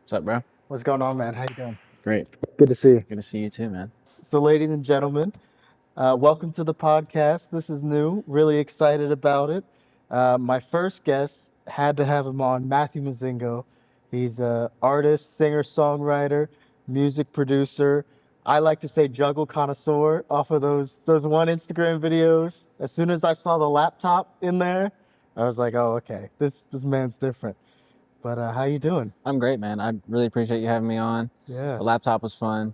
What's up, bro? What's going on, man? How you doing? Great. Good to see you. Good to see you too, man. So, ladies and gentlemen, welcome to the podcast. This is new. Really excited about it. My first guest had to have him on, Matthew Mozingo. He's an artist, singer, songwriter, music producer. I like to say juggle connoisseur off of those one Instagram videos. As soon as I saw the laptop in there, I was like, oh, okay, this man's different. But how you doing? I'm great, man. I really appreciate you having me on. Yeah, The laptop was fun.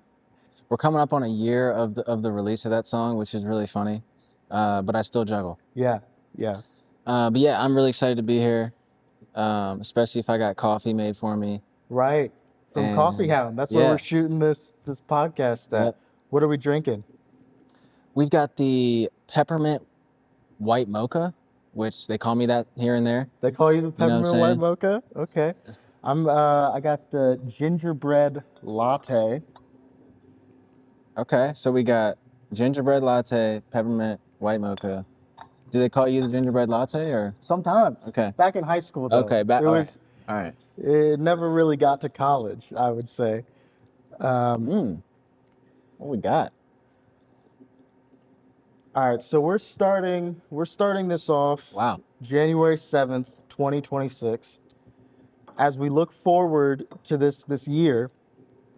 We're coming up on a year of the release of that song, which is really funny. But I still juggle. yeah, yeah. But yeah, I'm really excited to be here. Especially if I got coffee made for me. Right. From And Coffeehound. That's where we're yeah, shooting this podcast at. yep. What are we drinking? We've got the peppermint white mocha, which they call me that here and there. They call you the You know what I'm peppermint white saying? mocha? Okay. I got the gingerbread latte. Okay, so we got gingerbread latte, peppermint white mocha. Do they call you the gingerbread latte or? Sometimes. Okay. Back in high school though. Okay. It All right. was All right. it never really got to college, I would say. Um, What we got? all right, so we're starting this off Wow. January 7th, 2026. As we look forward to this year,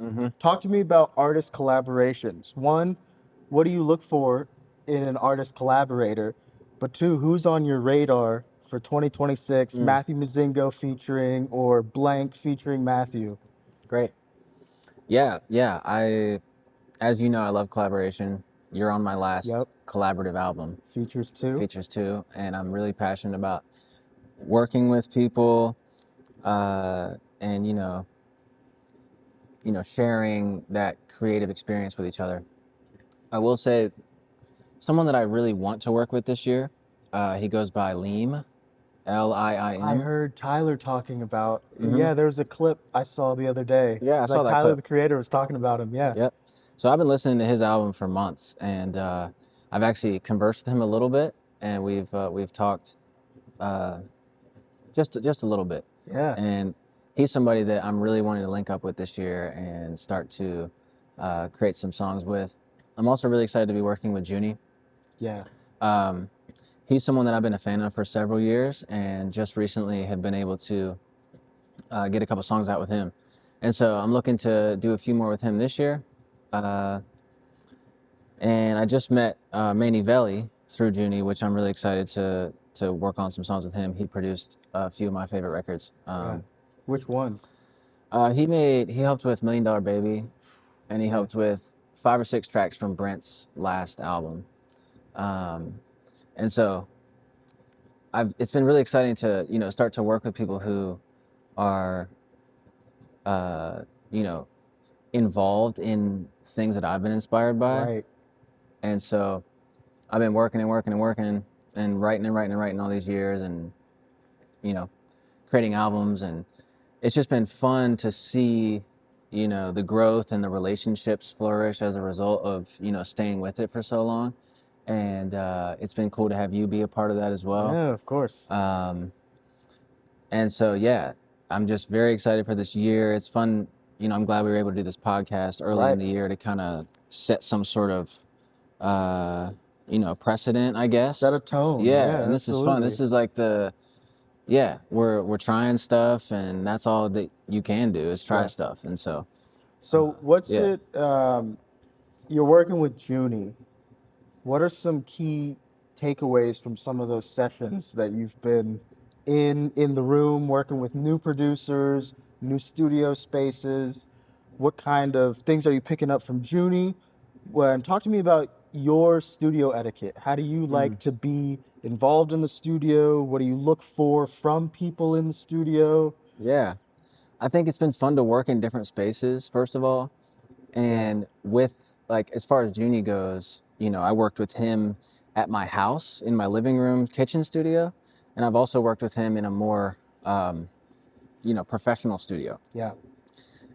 Mm-hmm. talk to me about artist collaborations. One, what do you look for in an artist collaborator? But two, who's on your radar for 2026? Mm, Matthew Mozingo featuring or blank featuring Matthew? great. Yeah. Yeah. As you know, I love collaboration. You're on my last Yep, collaborative album, features too. Features too, and I'm really passionate about working with people, and sharing that creative experience with each other. I will say, someone that I really want to work with this year. He goes by Liam, I Liim. heard Tyler talking about, Mm-hmm. yeah, there was a clip I saw the other day. Yeah, I saw Like that Tyler, clip. the creator, was talking about him. Yeah. Yep. So I've been listening to his album for months, and I've actually conversed with him a little bit, and we've talked uh, just a little bit. Yeah. And he's somebody that I'm really wanting to link up with this year and start to create some songs with. I'm also really excited to be working with Junie. Yeah. Um, he's someone that I've been a fan of for several years, and just recently have been able to get a couple songs out with him. And so I'm looking to do a few more with him this year. Uh, and I just met Manny Veli through Junie, which I'm really excited to work on some songs with him. He produced a few of my favorite records. Yeah. Which ones? He helped with Million Dollar Baby, and he Yeah. helped with 5 or 6 tracks from Brent's last album. Um, and so it's been really exciting to start to work with people who are uh, you know involved in things that I've been inspired by. Right. And so I've been working and working and working and writing and writing and writing all these years, and creating albums, and it's just been fun to see the growth and the relationships flourish as a result of staying with it for so long. And it's been cool to have you be a part of that as well. Yeah, of course. um, and so yeah, I'm just very excited for this year. It's fun. I'm glad we were able to do this podcast early in Right. the year to kind of set some sort of precedent, I guess. Set a tone. Yeah, Yeah, and this is fun. absolutely. This is like we're trying stuff, and that's all that you can do is try Right. stuff. And so So what's yeah. it? You're working with Junie. What are some key takeaways from some of those sessions that you've been in the room working with new producers, new studio spaces? What kind of things are you picking up from Junie? Well, and talk to me about your studio etiquette. How do you Mm, like to be involved in the studio? What do you look for from people in the studio? yeah, I think it's been fun to work in different spaces, first of all. Yeah. And with, like, as far as Junie goes, I worked with him at my house in my living room kitchen studio, and I've also worked with him in a more professional studio. Yeah.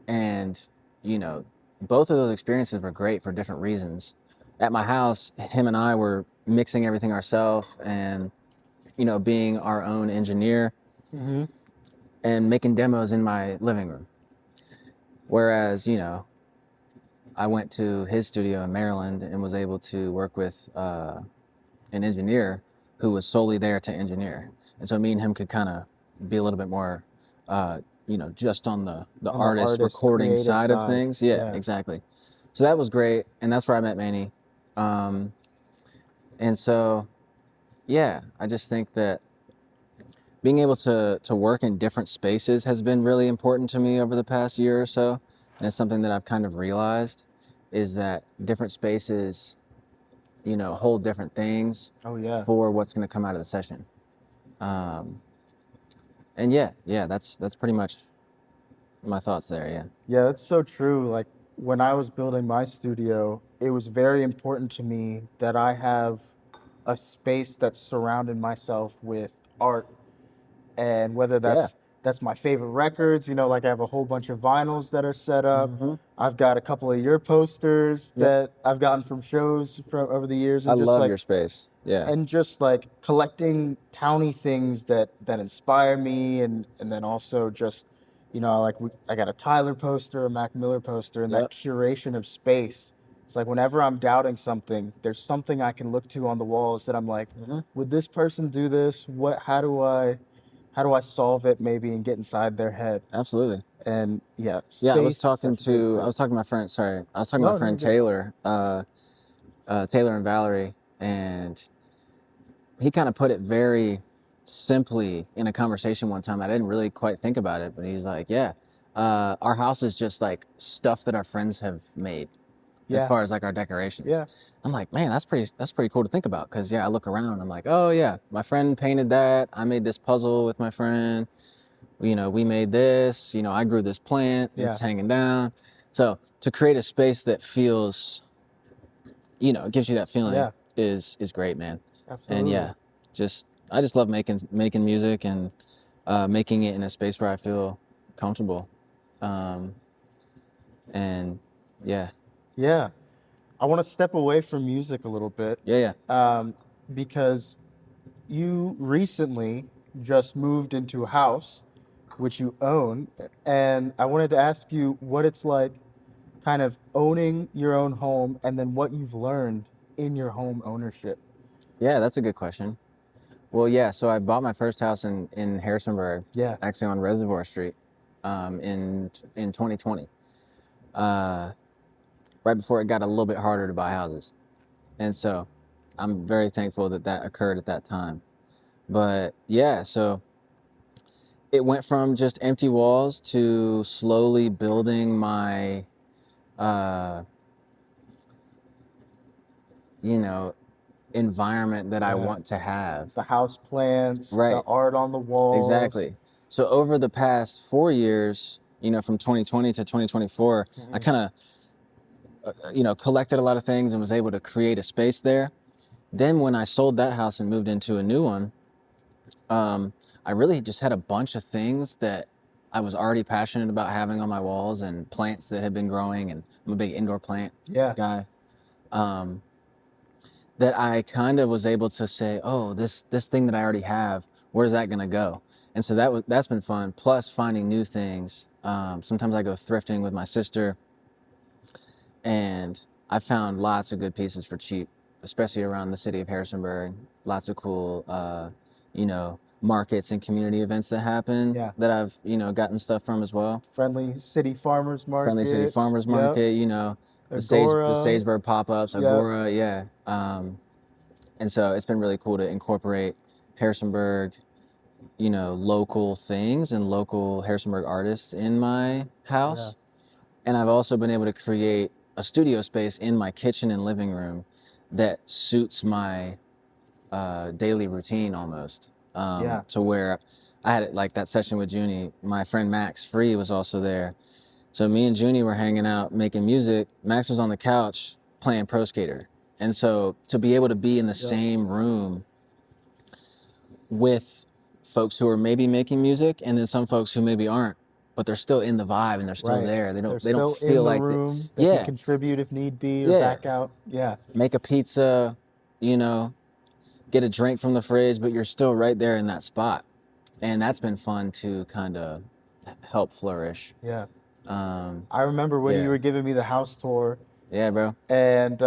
And you know both of those experiences were great for different reasons. At my house, him and I were mixing everything ourselves, and being our own engineer Mm-hmm. and making demos in my living room. Whereas, you know, I went to his studio in Maryland and was able to work with an engineer who was solely there to engineer. And so me and him could kind of be a little bit more, you know, just on the On the artist artist recording creative side of side. things. Yeah, Yeah. exactly. So that was great. And that's where I met Manny. And so, yeah, I just think that being able to work in different spaces has been really important to me over the past year or so. And it's something that I've kind of realized is that different spaces, you know, hold different things Oh yeah. for what's going to come out of the session. Um, and yeah, that's pretty much my thoughts there. Yeah. Yeah, that's so true. Like when I was building my studio, it was very important to me that I have a space that's surrounded myself with art, and whether Yeah. that's my favorite records, you know, like I have a whole bunch of vinyls that are set up. Hmm. I've got a couple of your posters Yep. that I've gotten from shows from over the years, I and just love like your space. Yeah. collecting towny things that inspire me, and then also just, you know, I got a Tyler poster, a Mac Miller poster, and that Yep. curation of space. It's like whenever I'm doubting something, there's something I can look to on the walls that I'm like, Hmm. would this person do this? How do I solve it maybe and get inside their head? Absolutely. And yeah, Yeah. space is such a big I thing. was talking to my friend, sorry. I was talking to my No, no, you're friend good. Taylor, Taylor and Valerie, and he kind of put it very simply in a conversation one time. I didn't really quite think about it, but he's like, yeah, our house is just like stuff that our friends have made as Yeah, far as like our decorations. yeah, I'm like, man, that's pretty cool to think about. Cause yeah, I look around, I'm like, oh yeah, my friend painted that. I made this puzzle with my friend. You know, we made this, you know, I grew this plant, yeah, it's hanging down. So to create a space that feels, you know, it gives you that feeling yeah, is great, man. And absolutely. yeah, I just love making music and making it in a space where I feel comfortable. Um, and yeah, Yeah. I want to step away from music a little bit, yeah. um, because you recently just moved into a house which you own, and I wanted to ask you what it's like kind of owning your own home and then what you've learned in your home ownership. Yeah, that's a good question. Well, yeah, so I bought my first house in Harrisonburg, Yeah. actually on Reservoir Street, in 2020, uh, right before it got a little bit harder to buy houses. And so I'm very thankful that that occurred at that time. But yeah, so it went from just empty walls to slowly building my, uh, you know, environment that I Yeah. want to have. The house plants, the Right, art on the walls. exactly. So over the past 4 years, you know, from 2020 to 2024, I Mhm. kind of, you know, collected a lot of things and was able to create a space there. Then when I sold that house and moved into a new one, um, I really just had a bunch of things that I was already passionate about having on my walls and plants that had been growing. And I'm a big indoor plant Yeah. guy. Um, that I kind of was able to say, oh, this thing that I already have, where's that gonna go? And so that's been fun. Plus finding new things. Sometimes I go thrifting with my sister, and I found lots of good pieces for cheap, especially around the city of Harrisonburg. Lots of cool, you know, markets and community events that happen Yeah. that I've, you know, gotten stuff from as well. Friendly City Farmers Friendly City Market. Farmers Yep. Market, you know, the Agora. Saysburg pop-ups, Yep. Agora, yeah. And so it's been really cool to incorporate Harrisonburg, you know, local things and local Harrisonburg artists in my Yeah. house. And I've also been able to create a studio space in my kitchen and living room that suits my daily routine almost. Yeah. To where I had like that session with Junie. My friend Max Free was also there. So me and Junie were hanging out making music. Max was on the couch playing Pro Skater. And so to be able to be in the Yep. same room with folks who are maybe making music and then some folks who maybe aren't, but they're still in the vibe and they're still Right. there. They're They don't still feel in the like room. They can yeah, contribute if need be or yeah. back out. Yeah. Make a pizza, you know, get a drink from the fridge, but you're still right there in that spot. And that's been fun to kind of help flourish. Yeah. I remember when Yeah. you were giving me the house tour, Yeah, bro. and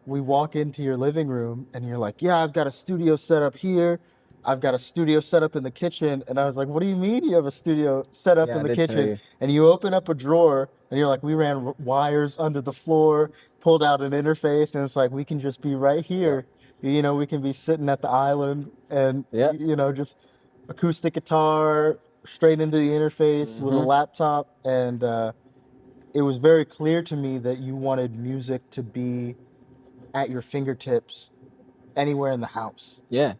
we walk into your living room, and you're like, "Yeah, I've got a studio set up here. I've got a studio set up in the kitchen." And I was like, "What do you mean you have a studio set up Yeah, in I the did show kitchen?" you. And you open up a drawer, and you're like, "We ran wires under the floor, pulled out an interface, and it's like we can just be right Yep. here. You know, we can be sitting at the island, and Yep. you know, just acoustic guitar straight into the interface with a Mm-hmm. laptop." And it was very clear to me that you wanted music to be at your fingertips anywhere in the house. Yeah.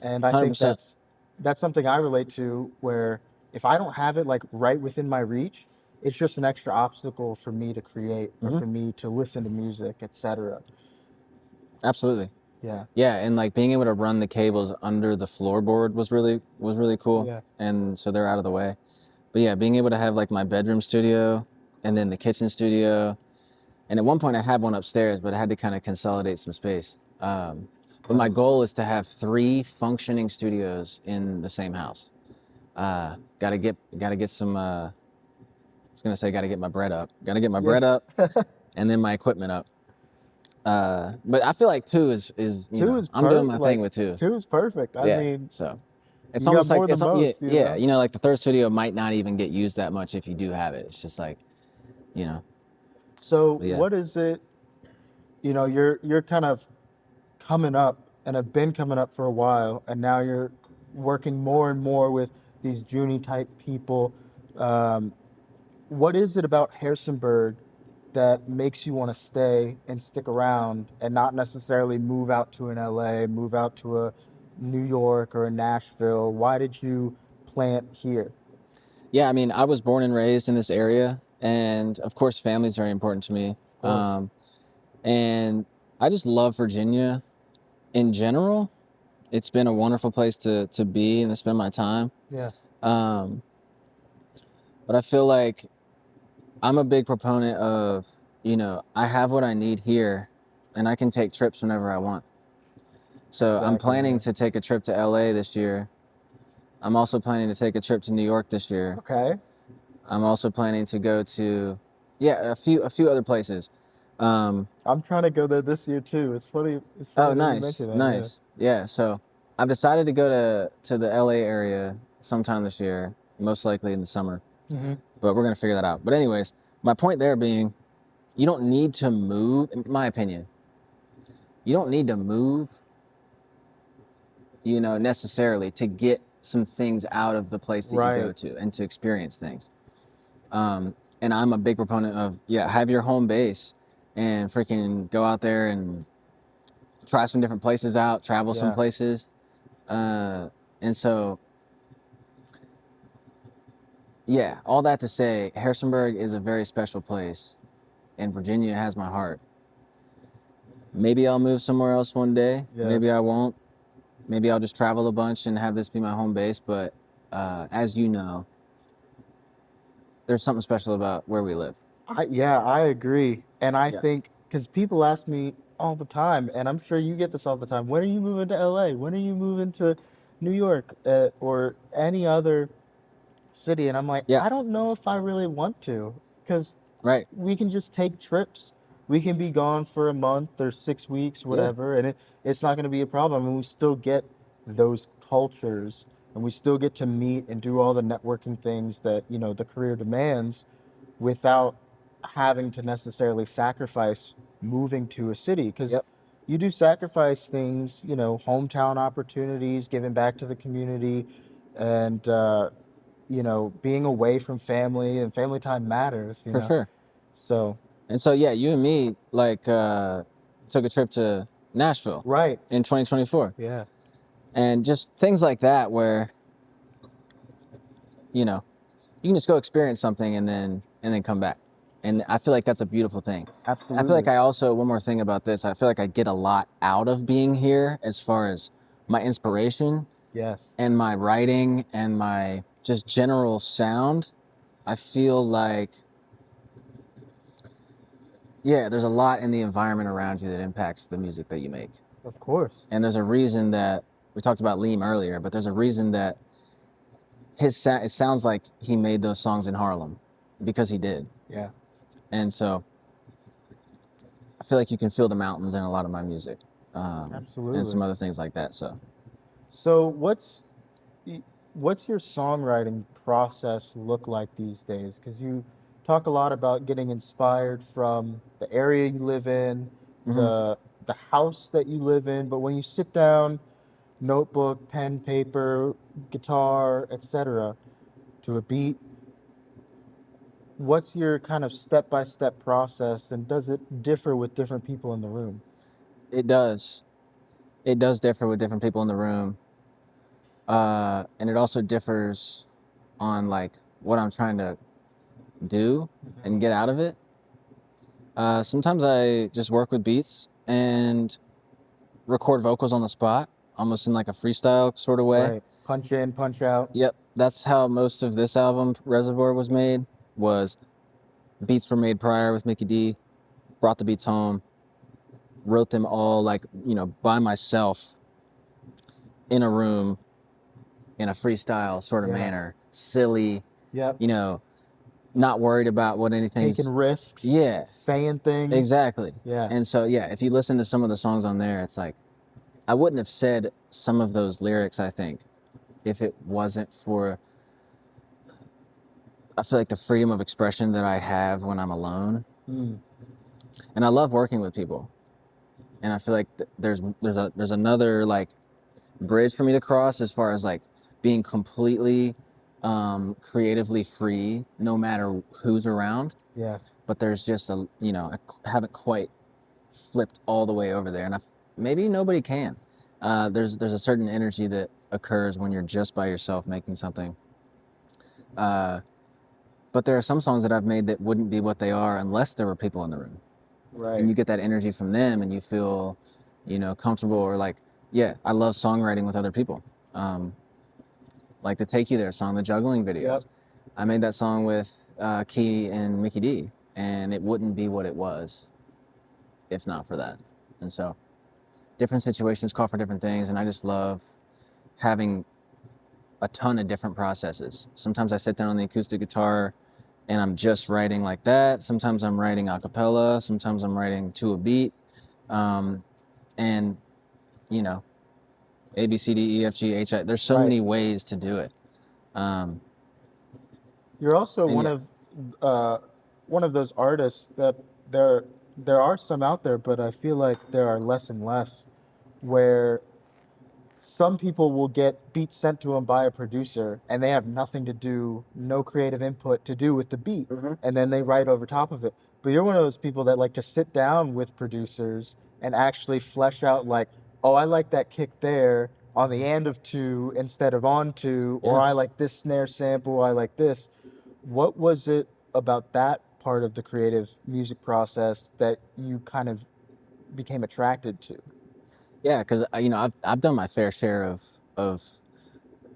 And I think 100%. that's something I relate to, where if I don't have it like right within my reach, it's just an extra obstacle for me to create or Mm-hmm. for me to listen to music, etc. Absolutely. Yeah. Yeah, and like being able to run the cables under the floorboard was really cool. Yeah. And so they're out of the way. But yeah, being able to have like my bedroom studio and then the kitchen studio. And at one point I had one upstairs, but I had to kind of consolidate some space. But my Right. goal is to have 3 functioning studios in the same house. Gotta get some, I was gonna say gotta get my bread up. Gotta get my Yeah. bread up and then my equipment up. But I feel like 2 is Two is I'm doing my thing like with 2. 2 is perfect. I Yeah. mean, So it's you got almost like more than yeah, most, you know? like the third studio might not even get used that much if you do have it. It's just like, you know, So but yeah. what is it, you're kind of coming up and have been coming up for a while, and now you're working more and more with these Junie type people. Um, what is it about Harrisonburg that makes you want to stay and stick around and not necessarily move out to an LA, move out to a New York or a Nashville? Why did you plant here? Yeah, I mean, I was born and raised in this area, and of course, family is very important to me. Of course. And I just love Virginia in general. It's been a wonderful place to be and to spend my time. Yeah. Um, but I feel like I'm a big proponent of, I have what I need here, and I can take trips whenever I want. So I'm Exactly, planning man. to take a trip to LA this year. I'm also planning to take a trip to New York this year. Okay. I'm also planning to go to, yeah, a few other places. Um, I'm trying to go there this year too. It's funny. It's oh, funny that you nice, mentioned that. Yeah. nice. Yeah, so I've decided to go to the LA area sometime this year, most likely in the summer, Hmm. but we're gonna figure that out. But anyways, my point there being, you don't need to move, in my opinion, you don't need to move, necessarily to get some things out of the place that you go Right. to and to experience things. And I'm a big proponent of, yeah, have your home base and freaking go out there and try some different places out, travel some Yeah. places. And so, yeah, all that to say, Harrisonburg is a very special place, and Virginia has my heart. Maybe I'll move somewhere else one day. Yeah. Maybe I won't. Maybe I'll just travel a bunch and have this be my home base. But as you know, there's something special about where we live. I agree. And I Yeah. think because people ask me all the time, and I'm sure you get this all the time, when are you moving to LA? When are you moving to New York, or any other city? And I'm like, Yeah. I don't know if I really want to, because Right. we can just take trips. We can be gone for a month or 6 weeks, Yeah. whatever, and it's not going to be a problem. And we still get those cultures, and we still get to meet and do all the networking things that, the career demands, without having to necessarily sacrifice moving to a city. Because Yep. you do sacrifice things, hometown opportunities, giving back to the community, and being away from family, and family time matters, For sure. so And so, yeah, you and me took a trip to Nashville right. in 2024, Yeah. and just things like that where you know you can just go experience something and then come back. And I feel like that's a beautiful thing. I feel like Absolutely. I also, one more thing about this, I feel like I get a lot out of being here as far as my inspiration Yes. and my writing and my just general sound. I feel like, yeah, there's a lot in the environment around you that impacts the music that you make. Of course. And there's a reason that we talked about Liam earlier, but there's a reason that it sounds like he made those songs in Harlem. because he did. Yeah. And so I feel like you can feel the mountains in a lot of my music, Absolutely. and some other things like that. So what's your songwriting process look like these days? Because you talk a lot about getting inspired from the area you live in, Mhm. the house that you live in, but when you sit down, notebook, pen, paper, guitar, etc., to a beat, what's your kind of step-by-step process, and does it differ with different people in the room? It does. It does differ with different people in the room, and it also differs on like what I'm trying to do and get out of it. Sometimes I just work with beats and record vocals on the spot, almost in like a freestyle sort of way. Right. Punch in, punch out. Yep, that's how most of this album, Reservoir, was made. Was beats were made prior with Mickey D, brought the beats home, wrote them all like, by myself in a room in a freestyle sort of Yeah. manner, silly, Yep. not worried about what anything's. Taking risks. Yeah, Saying things. exactly. Yeah. And so, yeah, if you listen to some of the songs on there, it's like, I wouldn't have said some of those lyrics, I think, if it wasn't for, I feel like, the freedom of expression that I have when I'm alone. Mm. And I love working with people. And I feel like there's another like bridge for me to cross as far as like being completely creatively free no matter who's around. Yeah. But there's just I haven't quite flipped all the way over there, and maybe nobody can. There's a certain energy that occurs when you're just by yourself making something. But there are some songs that I've made that wouldn't be what they are unless there were people in the room. Right. And you get that energy from them, and you feel, comfortable, or like, yeah, I love songwriting with other people. Like the Take You There song, the juggling videos. Yep. I made that song with Key and Mickey D, and it wouldn't be what it was if not for that. And so different situations call for different things, and I just love having a ton of different processes. Sometimes I sit down on the acoustic guitar and I'm just writing like that. Sometimes I'm writing a cappella. Sometimes I'm writing to a beat. And, A, B, C, D, E, F, G, H, I. There's so Right. many ways to do it. You're also And yeah. one of those artists that there are some out there, but I feel like there are less and less where some people will get beats sent to them by a producer and they have nothing to do, no creative input to do with the beat, and then they write over top of it. But you're one of those people that like to sit down with producers and actually flesh out like, oh, I like that kick there on the and of two instead of on two, or Yeah. I like this snare sample, I like this. What was it about that part of the creative music process that you kind of became attracted to? Yeah, because I've done my fair share of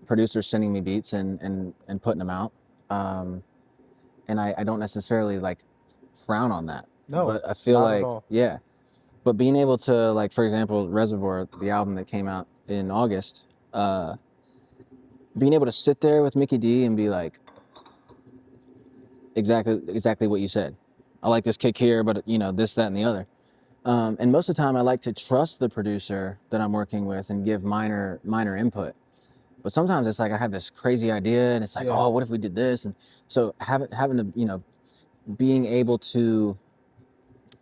producers sending me beats and putting them out, and I don't necessarily like frown on that. No, But I feel not at like, all. yeah, but being able to, like, for example, Reservoir, the album that came out in August, being able to sit there with Mickey D and be like, exactly what you said. I like this kick here, but this, that, and the other. And most of the time, I like to trust the producer that I'm working with and give minor input. But sometimes it's like I have this crazy idea, and it's like, Yeah. oh, what if we did this? And so having to, being able to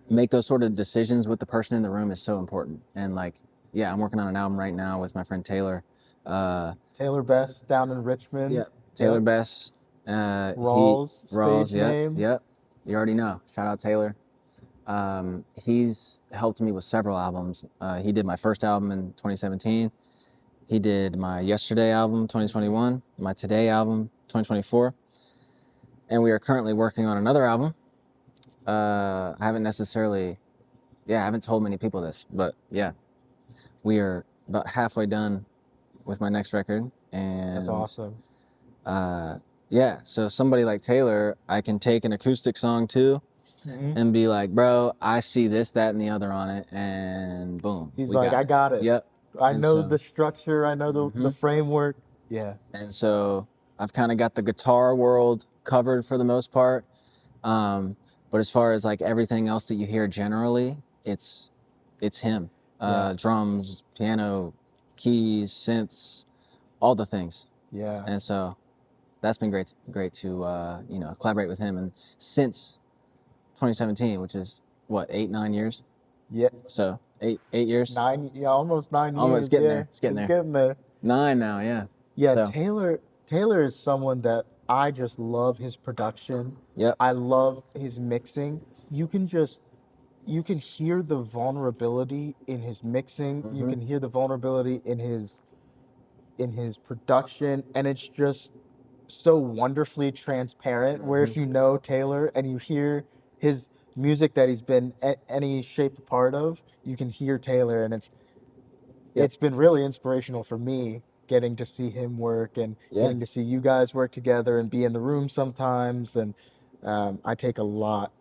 make those sort of decisions with the person in the room is so important. And like, yeah, I'm working on an album right now with my friend Taylor. Taylor Best down in Richmond. Yeah, Taylor Yep. Best. Rawls, Rawls, stage yep, name. yep. You already know. Shout out Taylor. He's helped me with several albums. He did my first album in 2017. He did my Yesterday album, 2021, my Today album, 2024. And we are currently working on another album. I haven't necessarily, I haven't told many people this, but yeah, we are about halfway done with my next record. And That's awesome. yeah, so somebody like Taylor, I can take an acoustic song too Mhm. and be like, bro, I see this, that, and the other on it, and boom, He's we like, got I it. got it. Yep. I And know so, the structure. I know the framework. Yeah. and so I've kind of got the guitar world covered for the most part. But as far as like everything else that you hear generally, it's him. Yeah. Drums, piano, keys, synths, all the things. Yeah. And so that's been great to you know, collaborate with him. And since 2017, which is what, 8-9 years. Yeah. So 8 years. Yeah, almost 9 Almost years. getting Yeah, there. It's getting there. getting there. 9 now, yeah. Yeah, So Taylor is someone that I just love his production. yep. I love his mixing. You can hear the vulnerability in his mixing. You Mm-hmm. can hear the vulnerability in his production, and it's just so wonderfully transparent. Where if Mm-hmm. you know Taylor and you hear his music that he's been any shape a part of, you can hear Taylor, and Yep. it's been really inspirational for me getting to see him work and Yeah. getting to see you guys work together and be in the room sometimes. And I take a lot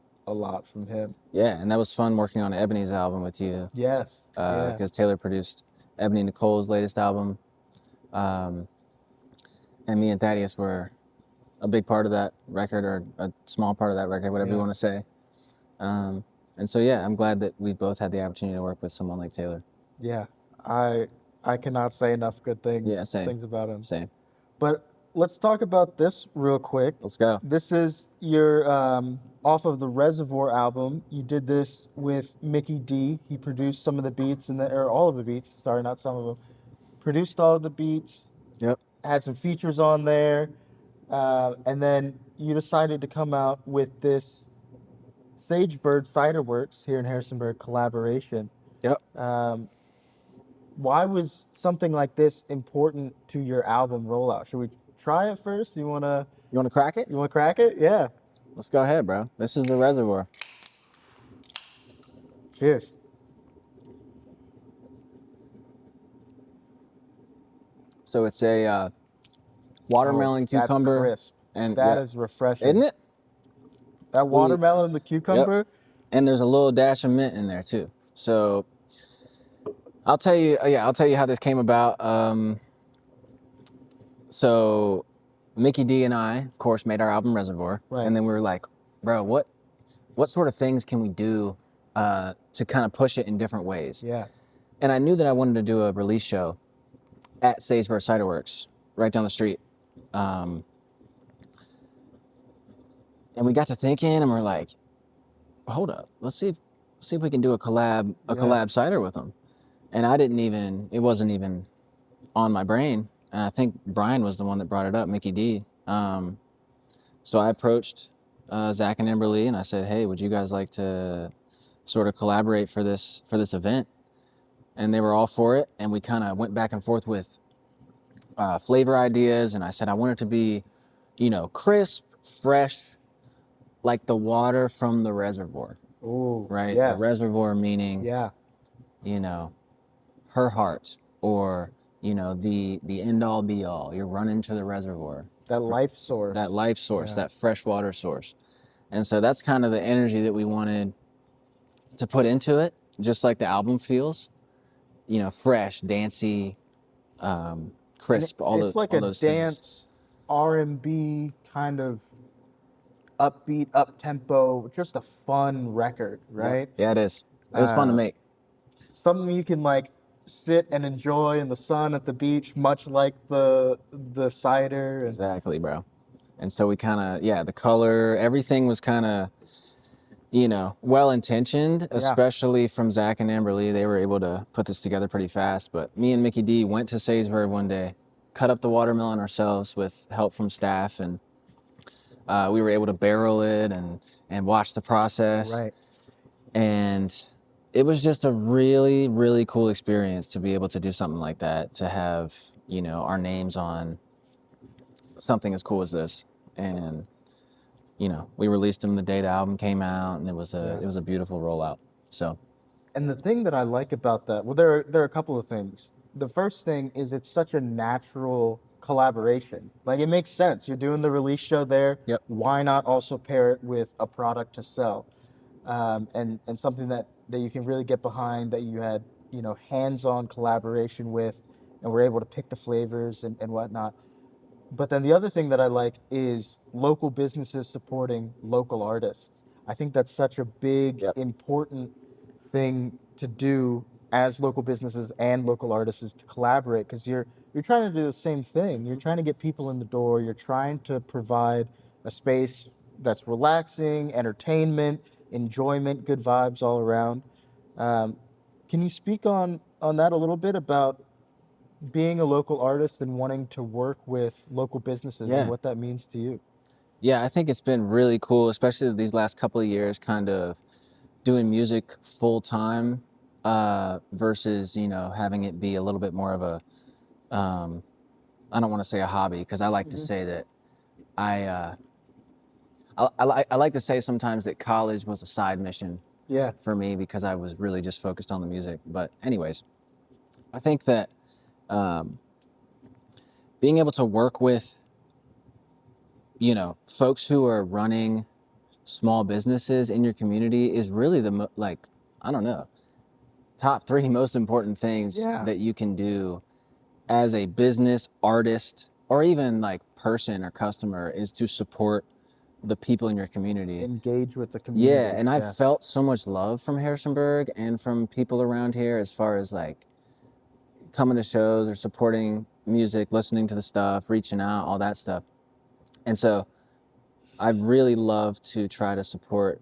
from him. Yeah, and that was fun working on Ebony's album with you. Yes. Yeah. Because Taylor produced Ebony Nicole's latest album. And me and Thaddeus were a big part of that record, or a small part of that record, whatever you Yeah. want to say. And so, yeah, I'm glad that we both had the opportunity to work with someone like Taylor. Yeah. I cannot say enough good Yeah, same. things about him. Same. But let's talk about this real quick. Let's go. This is your off of the Reservoir album. You did this with Mickey D. He produced some of the beats or all of the beats. Sorry, not some of them. Produced all of the beats. Yep. Had some features on there, and then you decided to come out with this Sagebird Cider Works here in Harrisonburg collaboration. Yep. Why was something like this important to your album rollout? Should we try it first? You want to crack it? You want to crack it? Yeah. Let's go ahead, bro. This is the Reservoir. Cheers. So it's a watermelon, cucumber, That's crisp. and That yeah, is refreshing. isn't it? That watermelon, the cucumber. Yep. And there's a little dash of mint in there too. So I'll tell you how this came about. So Mickey D and I, of course, made our album Reservoir, Right. and then we were like, bro, what sort of things can we do to kind of push it in different ways? Yeah. And I knew that I wanted to do a release show at Sagebird Cider Works, right down the street. And we got to thinking, and we're like, hold up, let's see if we can do a collab cider with them. And it wasn't even on my brain. And I think Brian was the one that brought it up, Mickey D. So I approached Zach and Amber Lee, and I said, hey, would you guys like to sort of collaborate for this event? And they were all for it. And we kind of went back and forth with flavor ideas. And I said, I want it to be, you know, crisp, fresh, like the water from the reservoir. Ooh. Right? Yes. The reservoir meaning, Yeah. you know, her heart, or, you know, the end all be all. You're running to the reservoir. That life source. Yeah. That fresh water source. And so that's kind of the energy that we wanted to put into it, just like the album feels, you know, fresh, dancey, crisp, all those like all a those dance things. R&B kind of upbeat, up tempo, just a fun record, right? Yeah, it is. It was fun to make. Something you can like sit and enjoy in the sun at the beach, much like the cider. And Exactly, bro. And so we kind of, the color, everything was kind of, you know, well-intentioned, especially from Zach and Amber Lee. They were able to put this together pretty fast. But me and Mickey D went to Sagebird one day, cut up the watermelon ourselves with help from staff, and we were able to barrel it and watch the process. Right. And it was just a really, really cool experience to be able to do something like that, to have, you know, our names on something as cool as this. And, you know, we released them the day the album came out, and it was a beautiful rollout. So. And the thing that I like about that, well, there are a couple of things. The first thing is it's such a natural collaboration. Like, it makes sense. You're doing the release show there. Yep. Why not also pair it with a product to sell? And something that you can really get behind, that you had, you know, hands-on collaboration with, and were able to pick the flavors and whatnot. But then the other thing that I like is local businesses supporting local artists. I think that's such a big, Yep. important thing to do as local businesses and local artists is to collaborate because you're trying to do the same thing. You're trying to get people in the door. You're trying to provide a space that's relaxing, entertainment, enjoyment, good vibes all around. Um, can you speak on that a little bit about being a local artist and wanting to work with local businesses and Yeah. what that means to you? Yeah, I think it's been really cool, especially these last couple of years, kind of doing music full time versus, you know, having it be a little bit more of a, I don't want to say a hobby because I like to Mhm. say that I, uh, I like to say sometimes that college was a side mission Yeah. for me because I was really just focused on the music. But anyways, I think that um, being able to work with, you know, folks who are running small businesses in your community is really like, I don't know, top three most important things Yeah. that you can do as a business artist or even like person or customer is to support the people in your community. Engage with the Yeah, community. and I've Yeah. felt so much love from Harrisonburg and from people around here as far as like coming to shows or supporting music, listening to the stuff, reaching out, all that stuff. And so I really love to try to support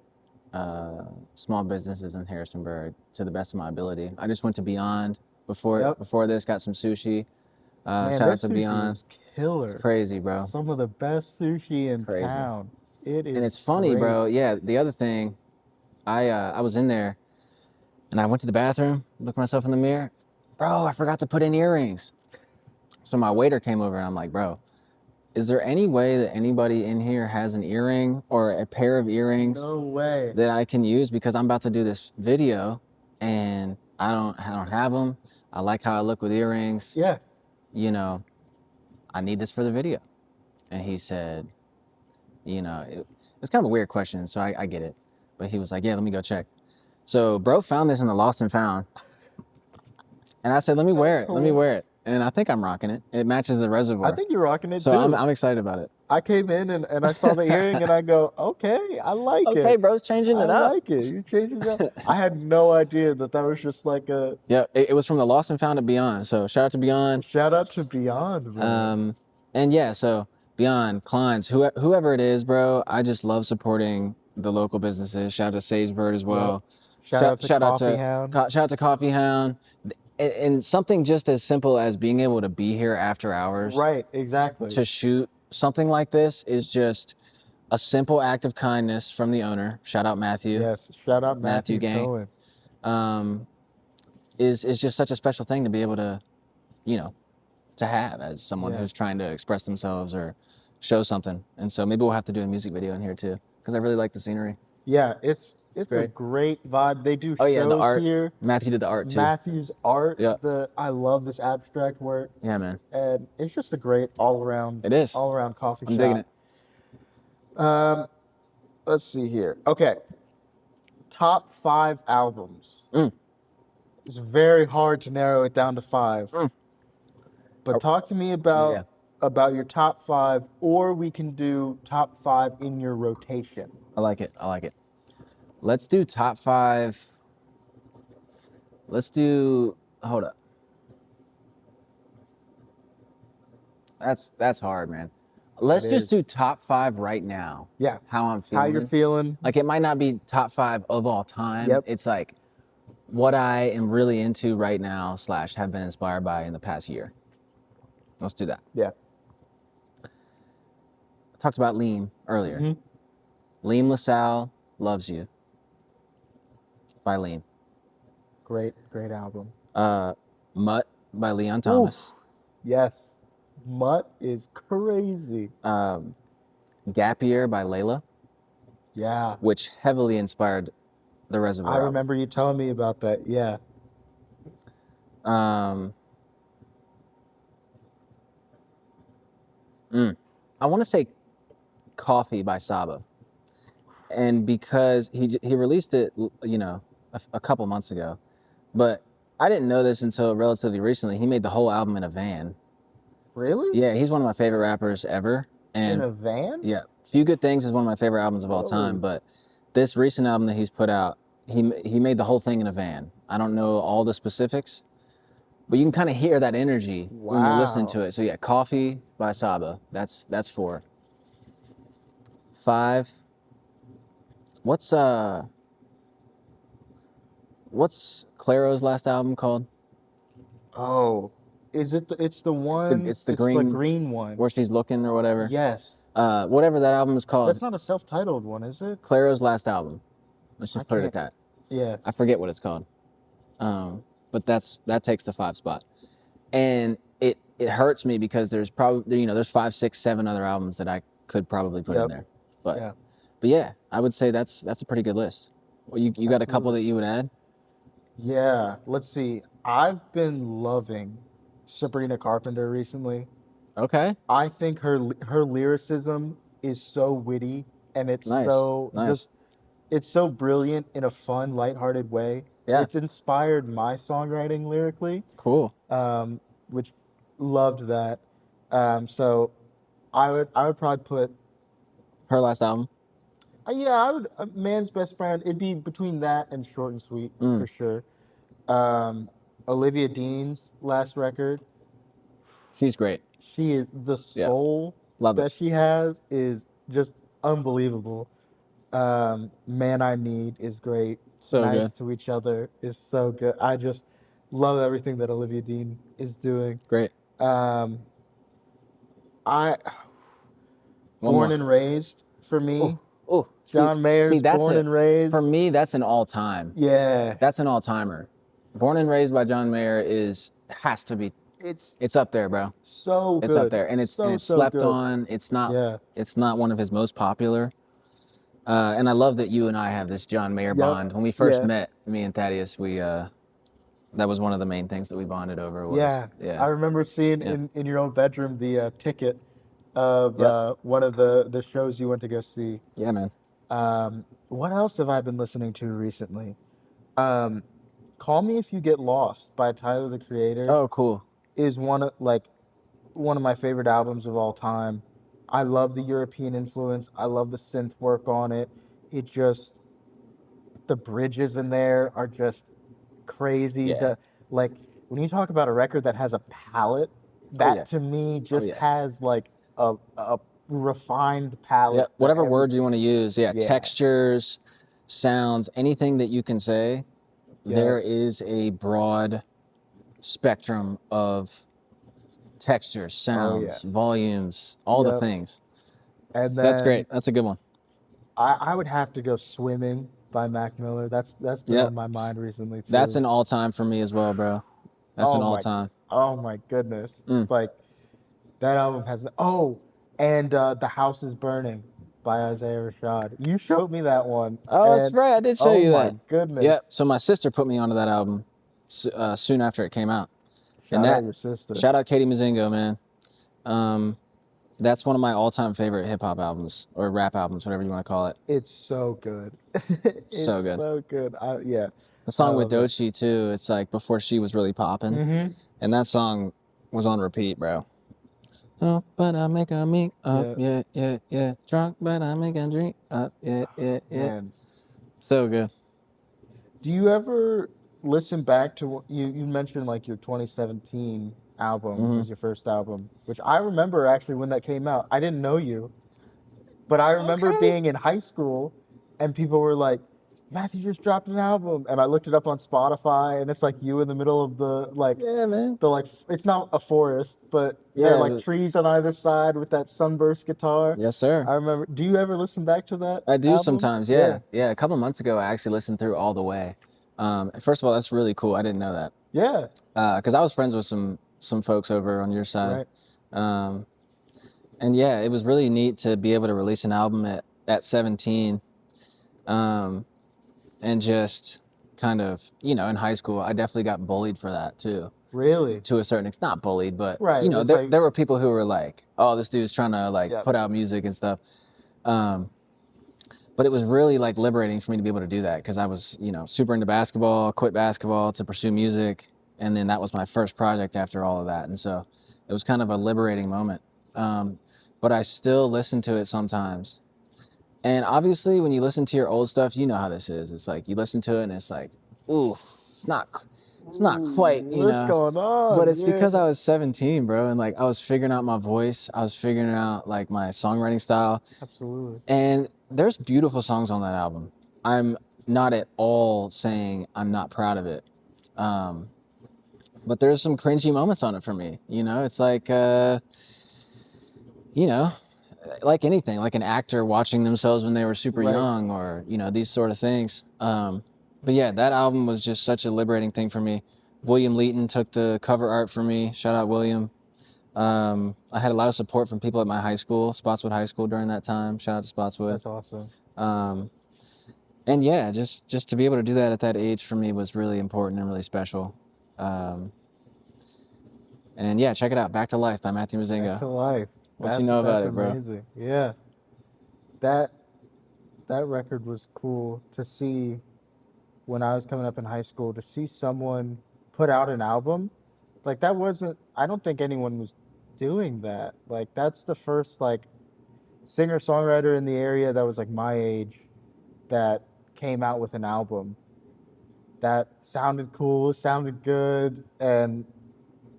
small businesses in Harrisonburg to the best of my ability. I just went to Beyond Yep. before this, got some sushi. Man, Shout their out to sushi Beyond. is It's killer. crazy, bro. Some of the best sushi in Crazy. town. It And is it's funny, great. bro. Yeah, the other thing, I was in there and I went to the bathroom, looked myself in the mirror. Bro, I forgot to put in earrings. So my waiter came over and I'm like, bro, is there any way that anybody in here has an earring or a pair of earrings No way. that I can use because I'm about to do this video and I don't have them. I like how I look with earrings. Yeah. You know, I need this for the video. And he said, you know, it was kind of a weird question, so I get it. But he was like, yeah, let me go check. So bro found this in the lost and found. And I said, let me wear That's it. Let me hilarious. wear it. And I think I'm rocking it. It matches the I reservoir. think you're rocking it So too. I'm excited about it. I came in and I saw the earring and I go, okay, I like Okay, it. bro's changing I it up. like it. You're changing it up. I had no idea that that was just like a Yeah, it was from the lost and found at Beyond. So shout out to Beyond. shout out to Beyond, man. And yeah, so Beyond, Klein's, whoever it is, bro, I just love supporting the local businesses. Shout out to Sagebird as Yep. well. Shout out to Shout out to Coffeehound. shout out to Coffeehound. And something just as simple as being able to be here after hours Right, exactly. to shoot something like this is just a simple act of kindness from the owner. Shout out Matthew. Yes, shout out Matthew Matthew gang. Cohen. Is just such a special thing to be able to, you know, to have as someone Yeah. who's trying to express themselves or show something. And so maybe we'll have to do a music video in here too, because I really like the scenery. Yeah, it's a great. great vibe. They do Oh yeah, the shows art. here. Matthew did the art too. Matthew's art, Yeah. I love this abstract work, Yeah, man. and it's just a great all around coffee I'm shop. digging it. Let's see here. Okay, top 5 albums. It's very hard to narrow it down to 5. But talk to me Yeah. about your top 5, or we can do top 5 in your rotation. I like it. I like it. Let's do top 5. Let's do. Hold up. That's hard, man. Let's That just is. do top 5 right now. Yeah. How I'm feeling. How you're feeling? Like it might not be top 5 of all time. Yep. It's like what I am really into right now / have been inspired by in the past year. Let's do that. Yeah. I talked about Liam earlier. Mm-hmm. Liam LaSalle, Loves You by Liam. Great album. Mutt by Leon Thomas. Oof. Yes. Mutt is crazy. Gap Year by Layla. Yeah. Which heavily inspired the Reservoir. I remember you telling me about that. Yeah. I want to say Coffee by Saba. And because he released it, you know, a couple months ago, but I didn't know this until relatively recently. He made the whole album in a van. Really? Yeah, he's one of my favorite rappers ever. In And a van? yeah, Few Good Things is one of my favorite albums of all time. Whoa. But this recent album that he's put out, he made the whole thing in a van. I don't know all the specifics, but you can kind of hear that energy when you're listening to Wow. it. So yeah, Coffee by Saba. That's 4. 5. What's Claro's last album called? Oh, is it? It's the one. It's the It's the green green one. where she's looking or whatever. Yes. Whatever that album is called. That's not a self-titled one, is it? Claro's last album. Let's I just put it at can't. that. Yeah. I forget what it's called. But that takes the 5 spot. And it hurts me because there's probably there's 5, 6, 7 other albums that I could probably put in there. But Yeah. but yeah, I would say that's a pretty good list. Well, you got a couple Absolutely. that you would add? Yeah. Let's see. I've been loving Sabrina Carpenter recently. Okay. I think her lyricism is so witty and it's Nice. so Nice. it's so brilliant in a fun, lighthearted way. Yeah. It's inspired my songwriting lyrically, Cool. which loved that. So I would probably put Her last album. yeah, I would Man's Best Friend. It'd be between that and Short and Sweet for sure. Olivia Dean's last record. She's great. She is the soul Love that it. she has is just unbelievable. Man I Need is great. So Nice good. to Each Other is so good. I just love everything that Olivia Dean is doing. Great. I One Born more. and Raised for me. Oh, John Mayer's Born and Raised. For me, that's an all-time. Yeah. That's an all-timer. Born and Raised by John Mayer has to be. It's up there, bro. So good. It's up there, and it's slept good. on. It's not one of his most popular. And I love that you and I have this John Mayer bond. When we first met, me and Thaddeus, we that was one of the main things that we bonded over. Was, I remember seeing in your own bedroom the ticket of one of the shows you went to go see. Yeah, man. What else have I been listening to recently? Call Me If You Get Lost by Tyler the Creator. Oh, cool. Is one of my favorite albums of all time. I love the European influence. I love the synth work on it. It just the bridges in there are just crazy. Yeah. When you talk about a record that has a palette, that to me just has like a refined palette. Yeah, whatever word you want to use. Yeah, textures, sounds, anything that you can say. There is a broad spectrum of textures, sounds, volumes, all the things. And so that's great. That's a good one. I would have to go Swimming by Mac Miller. That's been on my mind recently too. That's an all-time for me as well, bro. That's an all-time. Oh my goodness. Like that album has and The House is Burning by Isaiah Rashad. You showed me that one. Oh, that's right. I did show you that. Oh my goodness. Yeah. So my sister put me onto that album soon after it came out. Shout out your sister. Shout out Katie Mozingo, man. That's one of my all-time favorite hip-hop albums or rap albums, whatever you want to call it. It's so good. It's so good. So good. The song with Doechii too. It's like before she was really popping, and that song was on repeat, bro. Oh, but I make a meek up, yeah. Drunk, but I make a drink up, yeah. Man. So good. Do you ever listen back to you mentioned like your 2017 album was your first album, which I remember actually when that came out. I didn't know you, but I remember being in high school and people were like, Matthew just dropped an album, and I looked it up on Spotify, and it's like you in the middle of it's not a forest, but there are like trees on either side with that sunburst guitar. Yes, sir. I remember. Do you ever listen back to that? I do sometimes. Yeah. A couple months ago, I actually listened through all the way. First of all, that's really cool. I didn't know that. Yeah. Because I was friends with some folks over on your side. Right. And yeah, it was really neat to be able to release an album at 17. And just kind of, in high school, I definitely got bullied for that too. Really? To a certain extent, not bullied, but there were people who were like, "Oh, this dude's trying to put out music and stuff." But it was really like liberating for me to be able to do that because I was, super into basketball, quit basketball to pursue music, and then that was my first project after all of that. And so It was kind of a liberating moment. But I still listen to it sometimes. And obviously, when you listen to your old stuff, you know how this is. It's like you listen to it and it's like, ooh, it's not quite, you What's know. going on? But it's Yeah. because I was 17, bro, and like I was figuring out my voice. I was figuring out like my songwriting style. Absolutely. And there's beautiful songs on that album. I'm not at all saying I'm not proud of it. But there's some cringy moments on it for me. You know, it's like, you know, like anything, like an actor watching themselves when they were super Right. young, or, you know, these sort of things. But yeah, that album was just such a liberating thing for me. William Leeton took the cover art for me. Shout out William. I had a lot of support from people at my high school, Spotswood High School, during that time. Shout out to Spotswood. That's awesome. And yeah, just to be able to do that at that age for me was really important and really special. And yeah, check it out, Back to Life by Matthew Mozingo. Back to Life. What you know about it, bro? Amazing. Yeah. That record was cool to see when I was coming up in high school, to see someone put out an album. Like that wasn't, I don't think anyone was doing that. Like that's the first like singer-songwriter in the area that was like my age that came out with an album that sounded cool, sounded good, and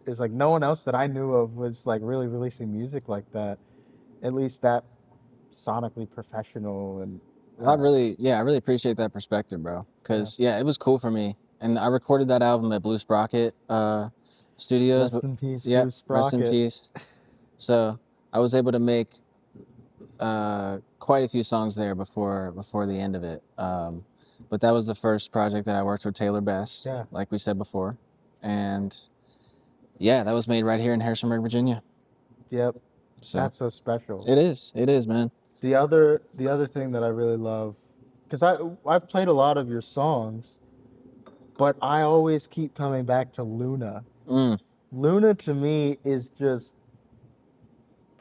it's like no one else that I knew of was like really releasing music like that. At least that sonically professional. And I really appreciate that perspective, bro. Because yeah, it was cool for me, and I recorded that album at Blue Sprocket Studios. Rest in peace, Yep, Blue Sprocket. rest in peace. So I was able to make quite a few songs there before the end of it. But that was the first project that I worked with Taylor Bess, Yeah. like we said before, and yeah, that was made right here in Harrisonburg, Virginia. Yep. So That's so special. it is, man. The other thing that I really love, because I've played a lot of your songs, but I always keep coming back to Luna. Luna to me is just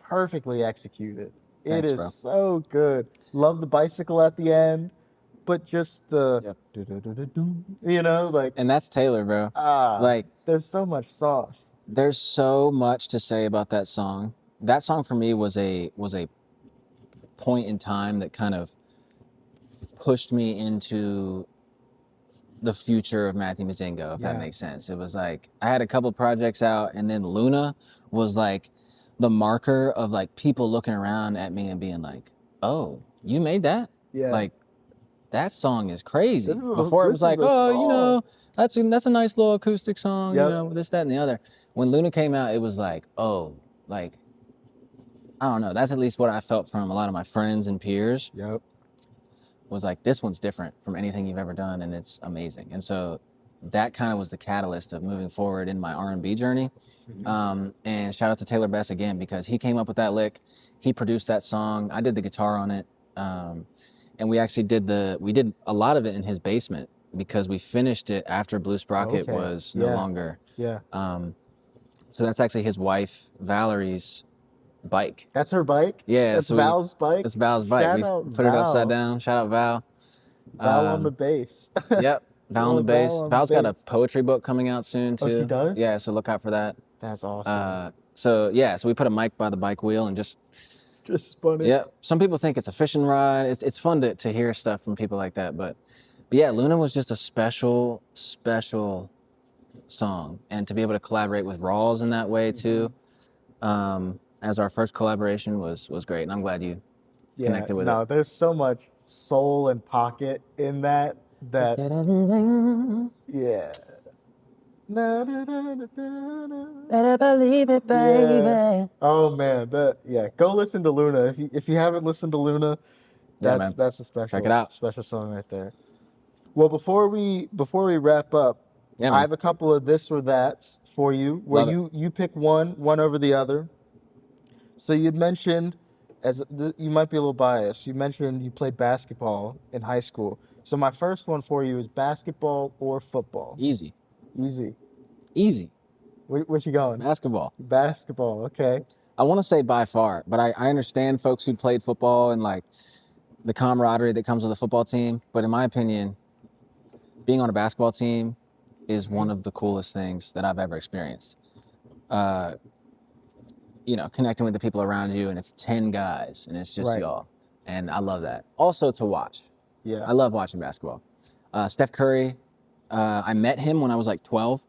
perfectly executed. Thanks, It is bro. so good. Love the bicycle at the end, but just the Yep. you know, like, And that's Taylor, bro. like there's so much sauce. There's so much to say about that song. That song for me was a point in time that kind of pushed me into the future of Matthew Mozingo, if that makes sense. It was like I had a couple projects out, and then Luna was like the marker of like people looking around at me and being like, "Oh, you made that? Yeah. Like that song is crazy." This is Before it was like, "Oh, you know, song. that's a nice little acoustic song, Yep. you know, this, that, and the other." When Luna came out, it was like, "Oh, like I don't know." That's at least what I felt from a lot of my friends and peers. Yep. Was like, this one's different from anything you've ever done, and it's amazing. And so that kind of was the catalyst of moving forward in my R&B journey. And shout out to Taylor Bess again, because he came up with that lick. He produced that song. I did the guitar on it. And we actually did a lot of it in his basement, because we finished it after Blue Sprocket was no longer. Yeah. So that's actually his wife, Valerie's bike. That's her bike? Yeah. That's so Val's bike? That's Val's bike. Shout We out put it upside Val. down. Shout out Val. Val on the bass. Yep. Val on the bass. Val's got a poetry book coming out soon too. Oh, she does? Yeah, so look out for that. That's awesome. So we put a mic by the bike wheel and just spun it. Yeah. Some people think it's a fishing rod. It's fun to hear stuff from people like that. But yeah, Luna was just a special song, and to be able to collaborate with Rawls in that way too, as our first collaboration was great, and I'm glad you connected with it. No, there's so much soul and pocket in that. Yeah. Better believe it, baby. Yeah. Oh man, go listen to Luna. If you haven't listened to Luna, that's a special, check it out. Special song right there. Well, before we wrap up, I have a couple of this or that's for you, where you pick one over the other. So you'd mentioned, you might be a little biased, you mentioned you played basketball in high school. So my first one for you is basketball or football? Easy. Where you going? Basketball, okay. I want to say by far, but I understand folks who played football and like the camaraderie that comes with a football team. But in my opinion, being on a basketball team is one of the coolest things that I've ever experienced. connecting with the people around you, and it's 10 guys, and it's just Right. y'all. And I love that. Also to watch. Yeah. I love watching basketball. Steph Curry, I met him when I was like 12.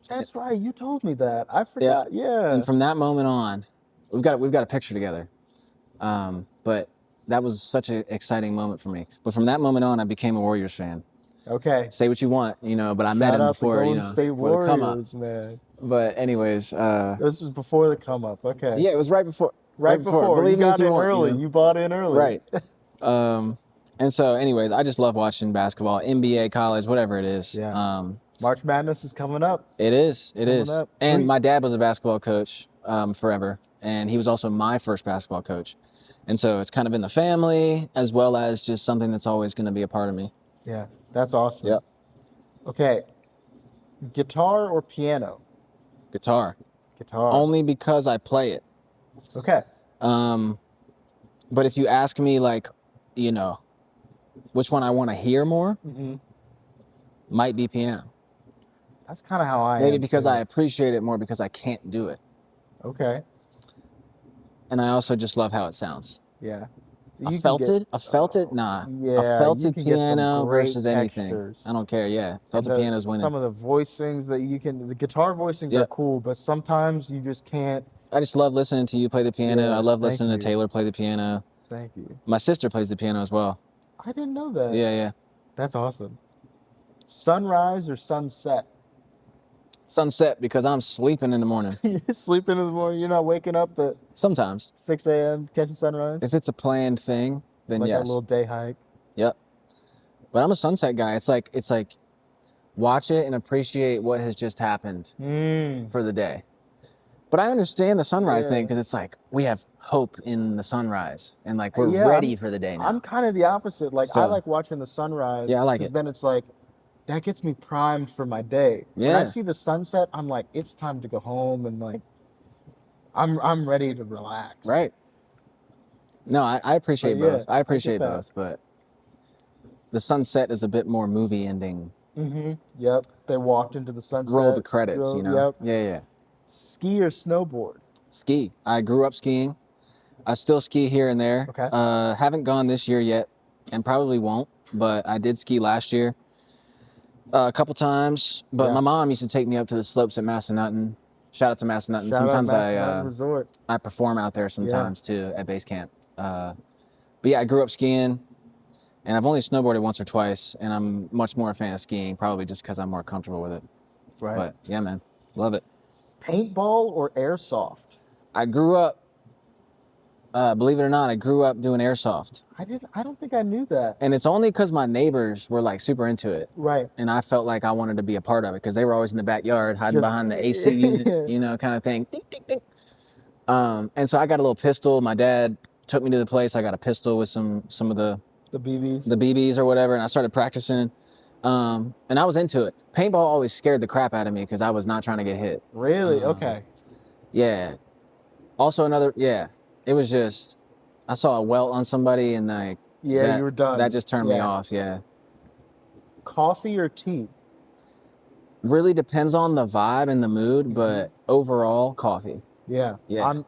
That's right. You told me that. I forgot. Yeah. And from that moment on, we've got a picture together. But that was such an exciting moment for me. But from that moment on, I became a Warriors fan. Okay. Say what you want, but I met Shout him out before, the Golden State before the come up. Warriors, man. But anyways, This was before the come up. Okay. yeah, it was right before. Right before. Believe You me if got you in want. early. You bought in early. Right. And so, anyways, I just love watching basketball, NBA, college, whatever it is. Yeah. March Madness is coming up. It is. It Coming is. up. And my dad was a basketball coach forever, and he was also my first basketball coach. And so it's kind of in the family, as well as just something that's always going to be a part of me. Yeah, that's awesome. Yep. Okay. Guitar or piano? Guitar. Guitar. Only because I play it. Okay. But if you ask me, like, which one I want to hear more, might be piano. That's kind of how I am. Maybe because too. I appreciate it more because I can't do it. Okay. And I also just love how it sounds. Yeah. A felted? Nah. Yeah, A felted you can get some piano great versus anything. textures. I don't care. Yeah. Felted piano's winning. Some of the voicings that the guitar voicings are cool, but sometimes you just can't. I just love listening to you play the piano. Yeah, I love thank listening you. to Taylor play the piano. Thank you. My sister plays the piano as well. I didn't know that. Yeah. That's awesome. Sunrise or sunset? Sunset, because I'm sleeping in the morning. You're sleeping in the morning. You're not waking up at Sometimes. 6 a.m. catching sunrise? If it's a planned thing, then like yes. a little day hike. Yep. But I'm a sunset guy. It's like watch it and appreciate what has just happened for the day. But I understand the sunrise thing, because it's like we have hope in the sunrise, and like we're ready for the day now. I'm kind of the opposite. Like I like watching the sunrise. Yeah, I like it. Because then it's like that gets me primed for my day. Yeah. When I see the sunset, I'm like, it's time to go home, and like I'm ready to relax. Right. No, I appreciate both. I appreciate that. both, but the sunset is a bit more movie ending. Yep. They walked into the sunset. Roll the credits, Yep. Yeah. Ski or snowboard? Ski. I grew up skiing. I still ski here and there. Okay. Haven't gone this year yet, and probably won't, but I did ski last year a couple times. But my mom used to take me up to the slopes at Massanutten. Shout out to Massanutten. Sometimes Resort. I perform out there sometimes too at base camp. But yeah, I grew up skiing, and I've only snowboarded once or twice, and I'm much more a fan of skiing, probably just because I'm more comfortable with it. Right. But yeah, man, love it. Paintball or airsoft? I grew up, believe it or not, I grew up doing airsoft. I don't think I knew that. And it's only because my neighbors were like super into it. Right. And I felt like I wanted to be a part of it, because they were always in the backyard hiding behind the AC unit, kind of thing. Ding, ding, ding. And so I got a little pistol. My dad took me to the place. I got a pistol with some of the BBs or whatever, and I started practicing. And I was into it. Paintball always scared the crap out of me because I was not trying to get hit. Really? Okay. Yeah. Also it was just, I saw a welt on somebody, and like, you were done. That just turned me off. Yeah. Coffee or tea? Really depends on the vibe and the mood, but overall, coffee. Yeah. I'm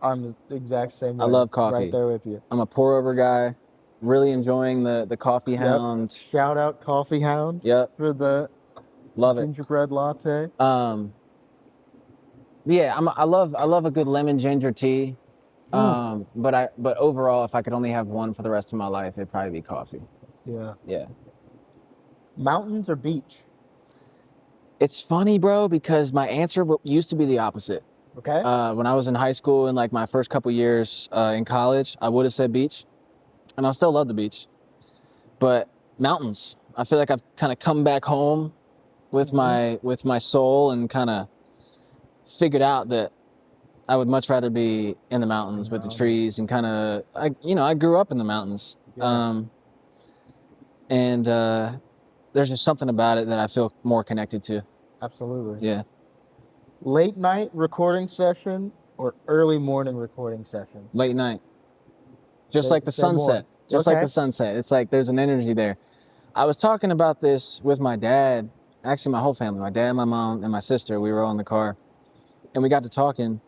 the exact same way. I love coffee. Right there with you. I'm a pour over guy. Really enjoying the Coffeehound. Shout out Coffeehound. Yep. For the gingerbread latte. Yeah, I love a good lemon ginger tea. But overall, if I could only have one for the rest of my life, it'd probably be coffee. Yeah. Yeah. Mountains or beach? It's funny, bro, because my answer used to be the opposite. Okay. When I was in high school and like my first couple years in college, I would have said beach, and I still love the beach. But mountains, I feel like I've kind of come back home with my soul, and kind of figured out that I would much rather be in the mountains with the trees, and kind of, I grew up in the mountains. Yeah. There's just something about it that I feel more connected to. Absolutely. Yeah. Late night recording session or early morning recording session? Late night. Just like the sunset. Just like the sunset. It's like there's an energy there. I was talking about this with my dad, actually my whole family, my dad, my mom, and my sister. We were all in the car, and we got to talking.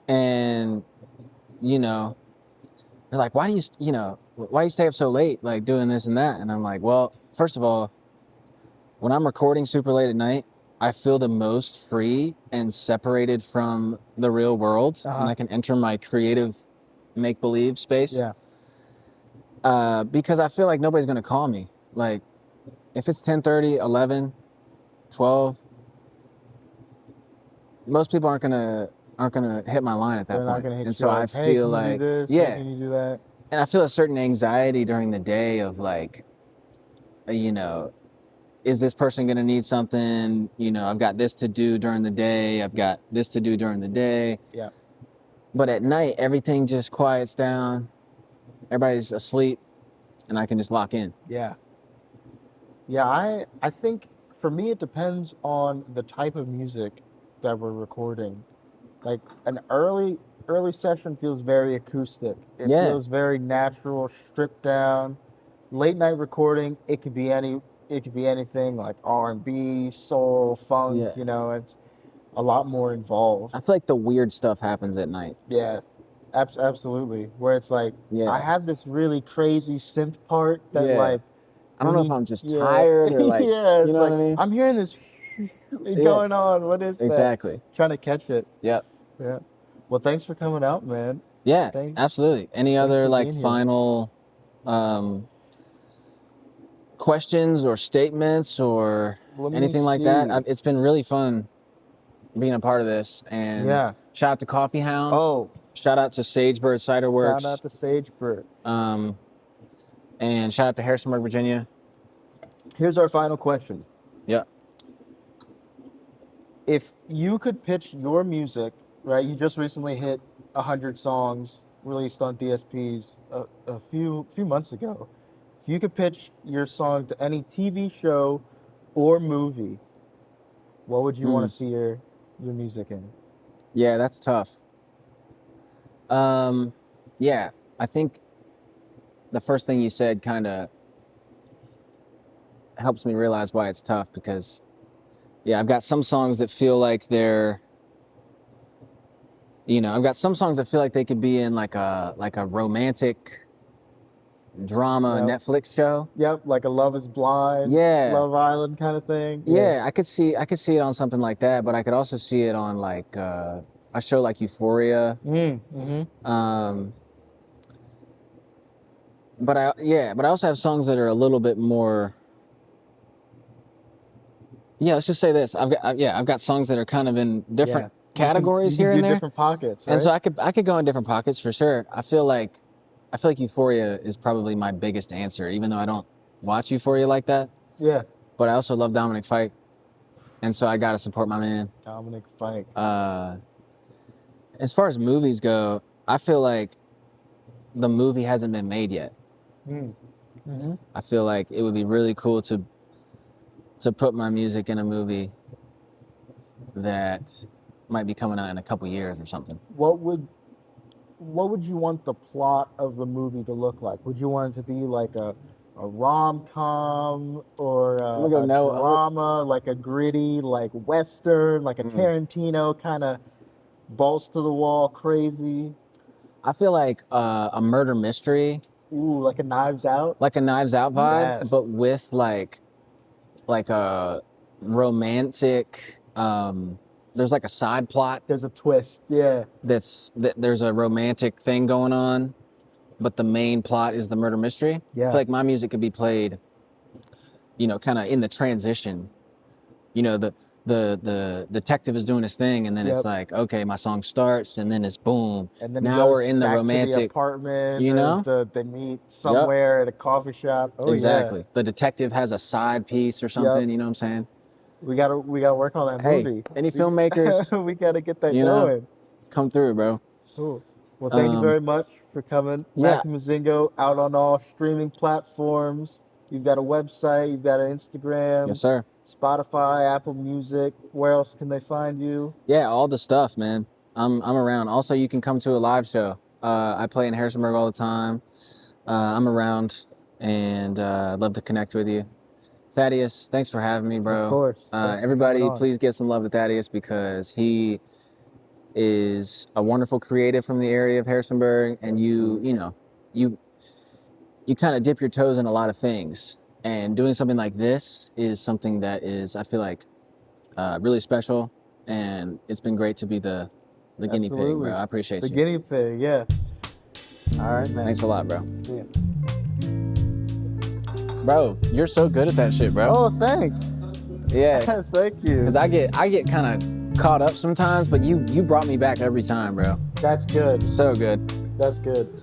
And, you know, they're like, why do you stay up so late, like doing this and that? And I'm like, well, first of all, when I'm recording super late at night, I feel the most free and separated from the real world, and I can enter my creative make-believe space. Yeah. Because I feel like nobody's gonna call me. Like, if it's 10:30, 11, 12, most people aren't gonna hit my line at that They're not point. gonna hit And you so I up, hey, feel can you like, do this? yeah, Hey, can you do that? and I feel a certain anxiety during the day of like, you know, is this person going to need something? You know, I've got this to do during the day. I've got this to do during the day. Yeah. But at night, everything just quiets down. Everybody's asleep, and I can just lock in. Yeah. Yeah, I think for me it depends on the type of music that we're recording. Like an early session feels very acoustic. It Yeah. feels very natural, stripped down. Late night recording, it could be anything like R&B, soul, funk, Yeah. you know, it's a lot more involved. I feel like the weird stuff happens at night. Yeah. Absolutely. Where it's like Yeah. I have this really crazy synth part that Yeah. like I don't when know if I'm just tired or like, yeah, you it's know like what I mean? I'm hearing this Yeah. going on. What is that? Exactly. Trying to catch it. Yep. Yeah. Well, thanks for coming out, man. Yeah, Thanks. absolutely. Any Thanks other for like being here. final questions or statements or Let me anything like that? see. It's been really fun being a part of this. And Yeah. shout out to Coffeehound. Oh, Shout out to Sagebird Cider shout Works. out to Sagebird. And shout out to Harrisonburg, Virginia. Here's our final question. Yep. If you could pitch your music, right? You just recently hit 100 songs released on DSPs a few months ago. If you could pitch your song to any TV show or movie, what would you want to see your music in? Yeah, that's tough. Yeah, I think the first thing you said kind of helps me realize why it's tough, because yeah, I've got some songs that feel like they're, I've got some songs that feel like they could be in like a romantic drama Yep. Netflix show. Yep, like a Love is Blind, Yeah. Love Island kind of thing. Yeah, I could see it on something like that, but I could also see it on like a show like Euphoria. But I also have songs that are a little bit more. Yeah, let's just say this. I've got songs that are kind of in different categories you can here and do there. Different pockets, right? And so I could go in different pockets for sure. I feel like Euphoria is probably my biggest answer, even though I don't watch Euphoria like that. Yeah. But I also love Dominic Fike, and so I gotta support my man. Dominic Fike. As far as movies go, I feel like the movie hasn't been made yet. I feel like it would be really cool to put my music in a movie that might be coming out in a couple years or something. What would you want the plot of the movie to look like? Would you want it to be like a rom-com or a drama, like a gritty, like Western, like a Tarantino kind of balls to the wall crazy? I feel like a murder mystery. Ooh, like a Knives Out? Like a Knives Out vibe, Yes. but with like a romantic, there's like a side plot. There's a twist, yeah. There's a romantic thing going on, but the main plot is the murder mystery. Yeah. I feel like my music could be played, kind of in the transition. The detective is doing his thing, and then it's like, okay, my song starts, and then it's boom. And then now we're in the romantic to the apartment. They meet somewhere at a coffee shop. Oh, exactly. Yeah. The detective has a side piece or something. Yep. You know what I'm saying? We gotta work on that movie. Any filmmakers? We gotta get that going. Come through, bro. Cool. Well, thank you very much for coming. Yeah. Matthew Mozingo, out on all streaming platforms. You've got a website. You've got an Instagram. Yes, sir. Spotify, Apple Music. Where else can they find you? Yeah, all the stuff, man. I'm around. Also, you can come to a live show. I play in Harrisonburg all the time. I'm around, and I'd love to connect with you. Thaddeus, thanks for having me, bro. Of course. Everybody, please give some love to Thaddeus, because he is a wonderful creative from the area of Harrisonburg, and you kind of dip your toes in a lot of things. And doing something like this is something that is, I feel like, really special, and it's been great to be the guinea pig, Absolutely. bro. I appreciate The you. guinea pig, yeah. All right, man. Thanks a lot, bro. Yeah. Bro, you're so good at that shit, bro. Oh, thanks. Yeah, Thank you. because I get kind of caught up sometimes, but you brought me back every time, bro. That's good. So good. That's good.